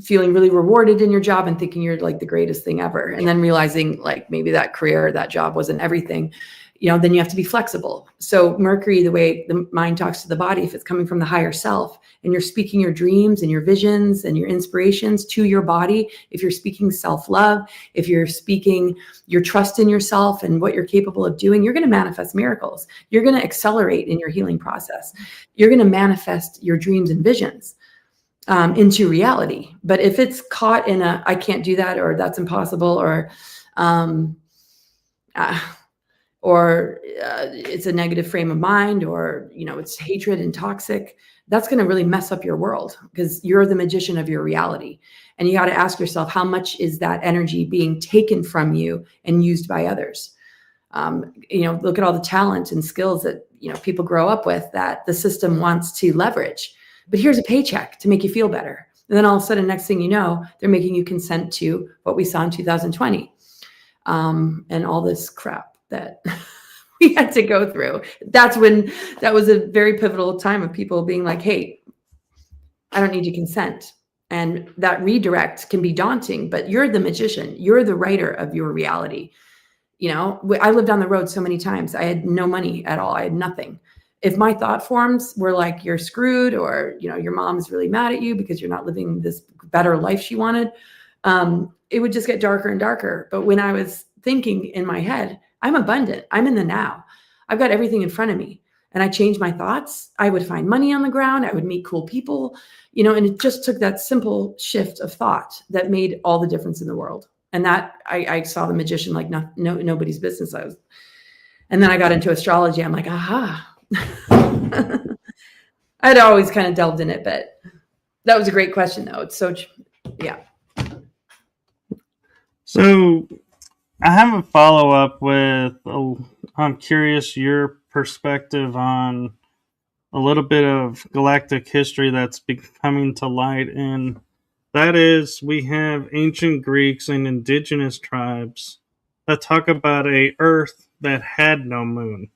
feeling really rewarded in your job and thinking you're like the greatest thing ever. And then realizing like maybe that career, that job wasn't everything. Then you have to be flexible. So Mercury, the way the mind talks to the body, if it's coming from the higher self and you're speaking your dreams and your visions and your inspirations to your body, if you're speaking self-love, if you're speaking your trust in yourself and what you're capable of doing, you're going to manifest miracles. You're going to accelerate in your healing process. You're going to manifest your dreams and visions into reality. But if it's caught in I can't do that, or that's impossible, or it's a negative frame of mind, or, it's hatred and toxic, that's going to really mess up your world, because you're the magician of your reality. And you got to ask yourself, how much is that energy being taken from you and used by others? Look at all the talent and skills that, people grow up with that the system wants to leverage. But here's a paycheck to make you feel better. And then all of a sudden, next thing you know, they're making you consent to what we saw in 2020 and all this crap that we had to go through. That was a very pivotal time of people being like, hey, I don't need to consent. And that redirect can be daunting, but you're the magician. You're the writer of your reality. I lived on the road so many times. I had no money at all. I had nothing. If my thought forms were like, you're screwed, or, your mom's really mad at you because you're not living this better life she wanted, it would just get darker and darker. But when I was thinking in my head, I'm abundant, I'm in the now, I've got everything in front of me, and I changed my thoughts, I would find money on the ground, I would meet cool people, and it just took that simple shift of thought that made all the difference in the world. And that I saw the magician like nobody's business. And then I got into astrology. I'm like, aha. I'd always kind of delved in it, but that was a great question, though. It's so, yeah. So I have a follow-up with, I'm curious your perspective on a little bit of galactic history that's coming to light. And that is, we have ancient Greeks and indigenous tribes that talk about a Earth that had no moon.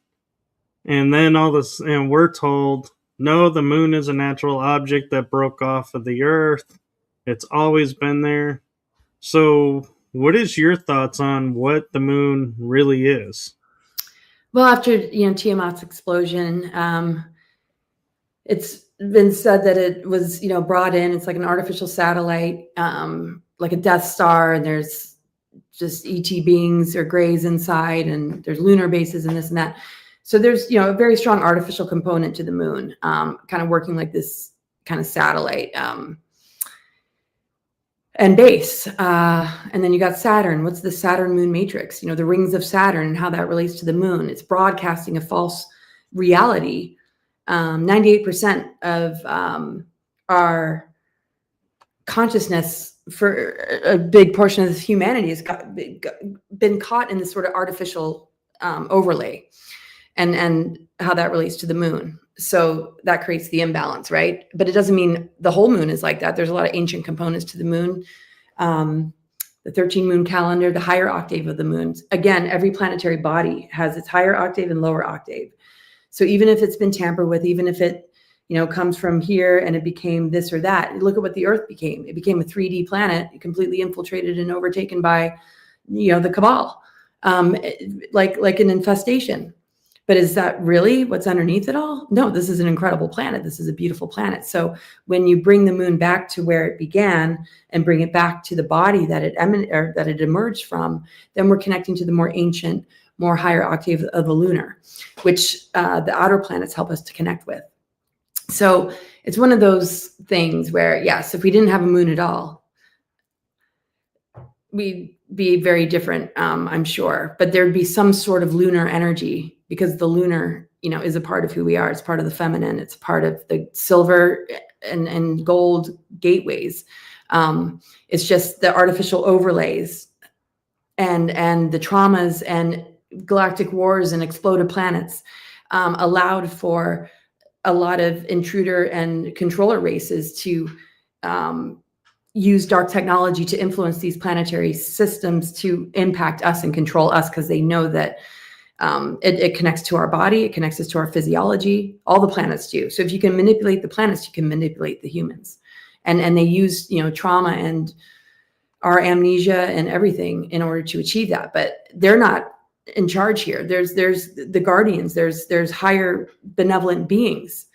And then and we're told, no, the moon is a natural object that broke off of the Earth. It's always been there. So what is your thoughts on what the moon really is? Well, after, Tiamat's explosion, it's been said that it was, brought in. It's like an artificial satellite, like a Death Star, and there's just ET beings or grays inside, and there's lunar bases and this and that. So there's, a very strong artificial component to the moon, kind of working like this kind of satellite and base. And then you got Saturn. What's the Saturn moon matrix? The rings of Saturn and how that relates to the moon. It's broadcasting a false reality. 98% of our consciousness for a big portion of humanity has been caught in this sort of artificial overlay. And how that relates to the moon. So that creates the imbalance, right? But it doesn't mean the whole moon is like that. There's a lot of ancient components to the moon. The 13 moon calendar, the higher octave of the moons. Again, every planetary body has its higher octave and lower octave. So even if it's been tampered with, even if it, comes from here and it became this or that, look at what the Earth became. It became a 3D planet, completely infiltrated and overtaken by, the cabal, like an infestation. But is that really what's underneath it all? No, this is an incredible planet. This is a beautiful planet. So when you bring the moon back to where it began and bring it back to the body that it emerged from, then we're connecting to the more ancient, more higher octave of the lunar, which the outer planets help us to connect with. So it's one of those things where, yes, if we didn't have a moon at all, we'd be very different, I'm sure. But there'd be some sort of lunar energy, because the lunar, is a part of who we are. It's part of the feminine. It's part of the silver and gold gateways. It's just the artificial overlays and the traumas and galactic wars and exploded planets allowed for a lot of intruder and controller races to use dark technology to influence these planetary systems to impact us and control us, because they know that it connects to our body, it connects us to our physiology. All the planets do. So if you can manipulate the planets, you can manipulate the humans. And they use, trauma and our amnesia and everything in order to achieve that. But they're not in charge here. There's the guardians, there's higher benevolent beings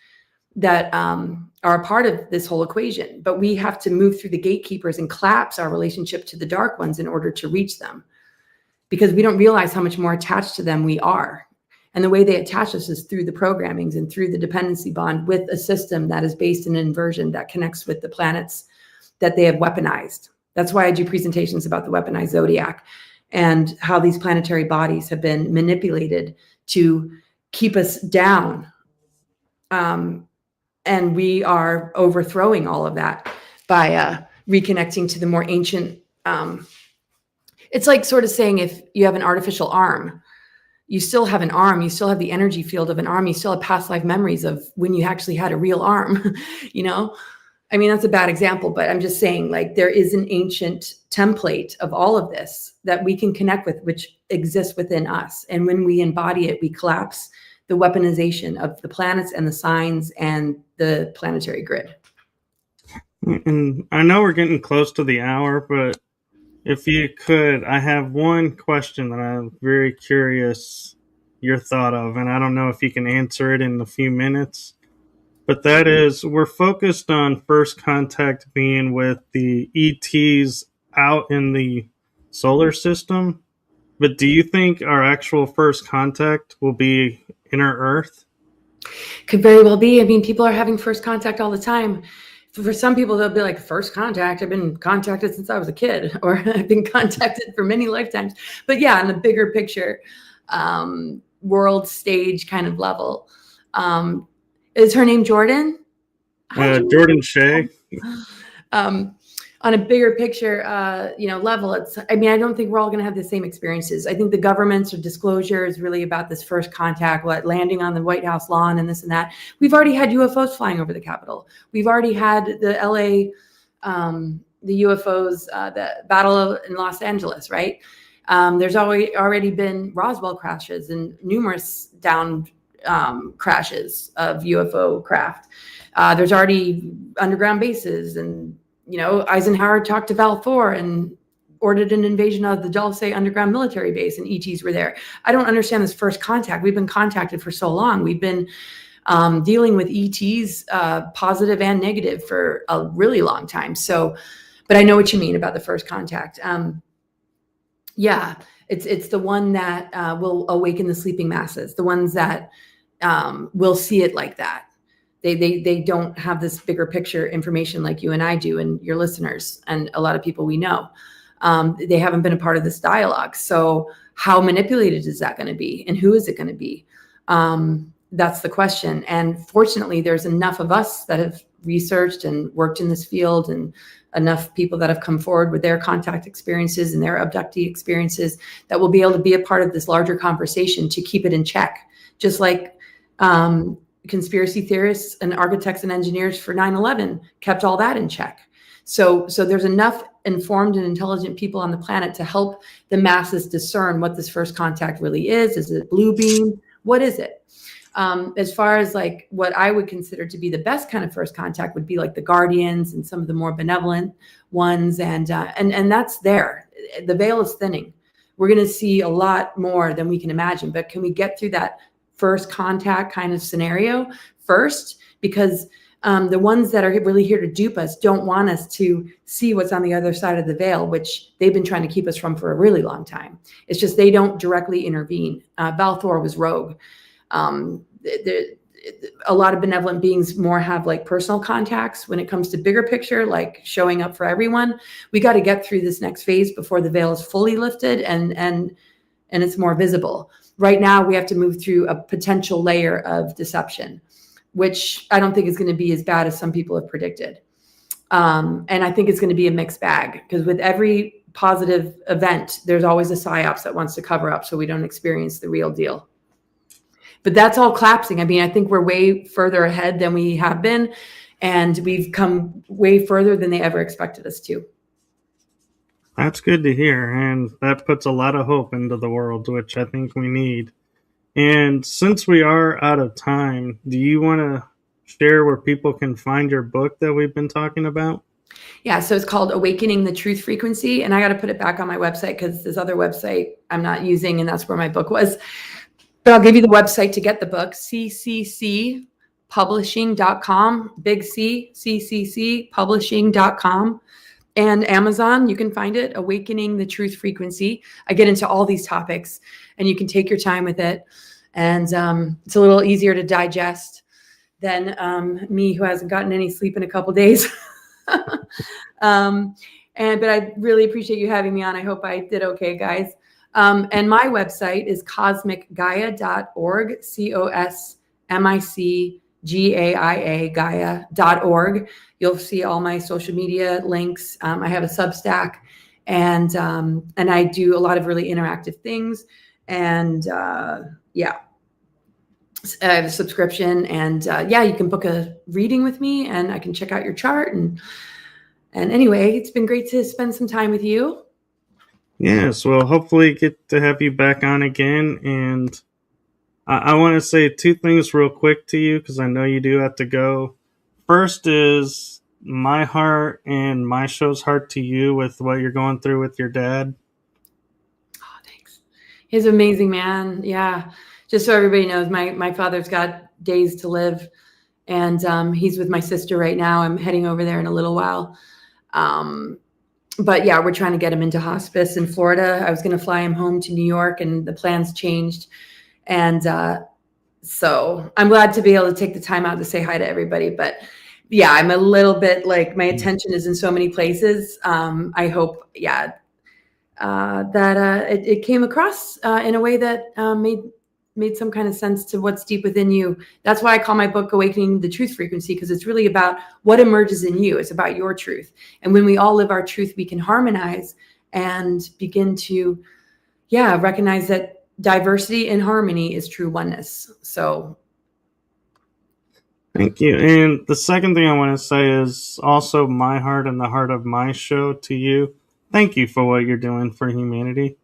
that are a part of this whole equation. But we have to move through the gatekeepers and collapse our relationship to the dark ones in order to reach them, because we don't realize how much more attached to them we are. And the way they attach us is through the programmings and through the dependency bond with a system that is based in inversion that connects with the planets that they have weaponized. That's why I do presentations about the weaponized zodiac and how these planetary bodies have been manipulated to keep us down. And we are overthrowing all of that by reconnecting to the more ancient. It's like sort of saying, if you have an artificial arm, you still have an arm, you still have the energy field of an arm, you still have past life memories of when you actually had a real arm, I mean, that's a bad example, but I'm just saying, like, there is an ancient template of all of this that we can connect with, which exists within us. And when we embody it, we collapse the weaponization of the planets and the signs and the planetary grid. And I know we're getting close to the hour, but if you could, I have one question that I'm very curious your thought of, and I don't know if you can answer it in a few minutes. But that is, we're focused on first contact being with the ETs out in the solar system. But do you think our actual first contact will be inner Earth? Could very well be. I mean, people are having first contact all the time. For some people, they'll be like, first contact, I've been contacted since I was a kid, or I've been contacted for many lifetimes. But yeah, in the bigger picture, world stage kind of level. Is her name Jordan? Jordan Shea. On a bigger picture, level, I don't think we're all going to have the same experiences. I think the government's disclosure is really about this first contact, landing on the White House lawn and this and that. We've already had UFOs flying over the Capitol. We've already had the LA, the UFOs, the battle in Los Angeles, right? There's already been Roswell crashes and numerous down crashes of UFO craft. There's already underground bases, and Eisenhower talked to Balfour and ordered an invasion of the Dulce underground military base, and ETs were there. I don't understand this first contact. We've been contacted for so long. We've been dealing with ETs, positive and negative, for a really long time. So, but I know what you mean about the first contact. Yeah, it's the one that will awaken the sleeping masses, the ones that will see it like that. They don't have this bigger picture information like you and I do, and your listeners and a lot of people we know. They haven't been a part of this dialogue. So how manipulated is that going to be? And who is it going to be? That's the question. And fortunately, there's enough of us that have researched and worked in this field, and enough people that have come forward with their contact experiences and their abductee experiences that will be able to be a part of this larger conversation to keep it in check. Just like conspiracy theorists and architects and engineers for 9/11 kept all that in check. So there's enough informed and intelligent people on the planet to help the masses discern what this first contact really is. Is it blue beam? What is it? As far as like what I would consider to be the best kind of first contact would be like the guardians and some of the more benevolent ones. And that's there. The veil is thinning. We're going to see a lot more than we can imagine, but can we get through that first contact kind of scenario first? Because the ones that are really here to dupe us don't want us to see what's on the other side of the veil, which they've been trying to keep us from for a really long time. It's just they don't directly intervene. Balfour was rogue. A lot of benevolent beings more have like personal contacts when it comes to bigger picture, like showing up for everyone. We got to get through this next phase before the veil is fully lifted and it's more visible. Right now, we have to move through a potential layer of deception, which I don't think is going to be as bad as some people have predicted. And I think it's going to be a mixed bag, because with every positive event, there's always a psyops that wants to cover up so we don't experience the real deal. But that's all collapsing. I mean, I think we're way further ahead than we have been, and we've come way further than they ever expected us to. That's good to hear, and that puts a lot of hope into the world, which I think we need. And since we are out of time, do you want to share where people can find your book that we've been talking about? Yeah, so it's called Awakening the Truth Frequency, and I got to put it back on my website because this other website I'm not using, and that's where my book was. But I'll give you the website to get the book, cccpublishing.com, big C, cccpublishing.com. And Amazon, you can find it, Awakening the Truth Frequency. I get into all these topics, and you can take your time with it. And it's a little easier to digest than me, who hasn't gotten any sleep in a couple days. But I really appreciate you having me on. I hope I did okay, guys. And my website is cosmicgaia.org, COSMICGAIA, Gaia.org. You'll see all my social media links. I have a Substack, and I do a lot of really interactive things. And yeah, I have a subscription, and yeah, you can book a reading with me, and I can check out your chart. And anyway, it's been great to spend some time with you. Yes, well, hopefully get to have you back on again. And I want to say two things real quick to you, because I know you do have to go. First is my heart and my show's heart to you with what you're going through with your dad. Oh, thanks. He's an amazing man. Yeah. Just so everybody knows, my father's got days to live, and he's with my sister right now. I'm heading over there in a little while. But yeah, we're trying to get him into hospice in Florida. I was going to fly him home to New York, and the plans changed. And so I'm glad to be able to take the time out to say hi to everybody. But yeah, I'm a little bit like, my attention is in so many places. I hope, yeah, that it came across in a way that made some kind of sense to what's deep within you. That's why I call my book Awakening the Truth Frequency, because it's really about what emerges in you. It's about your truth. And when we all live our truth, we can harmonize and begin to, yeah, recognize that diversity and harmony is true oneness. So thank you. And the second thing I want to say is also my heart and the heart of my show to you. Thank you for what you're doing for humanity.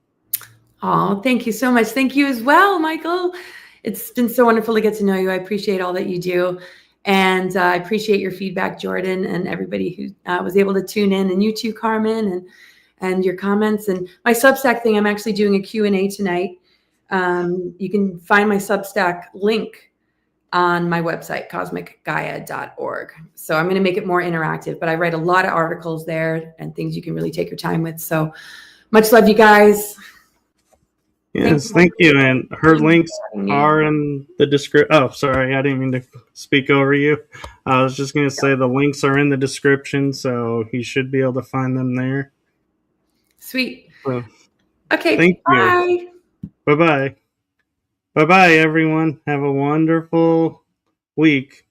Oh, thank you so much. Thank you as well, Michael. It's been so wonderful to get to know you. I appreciate all that you do. And I appreciate your feedback, Jordan, and everybody who was able to tune in, and you too, Carmen, and your comments. And my Substack thing, I'm actually doing a Q&A tonight. You can find my Substack link on my website, cosmicgaia.org. So I'm going to make it more interactive, but I write a lot of articles there and things you can really take your time with. So much love, you guys. Yes, thank you. And her links are in the description. Oh, sorry, I didn't mean to speak over you. I was just going to say the links are in the description, so you should be able to find them there. Sweet. So, okay, thank bye. you. Bye-bye. Bye-bye, everyone. Have a wonderful week.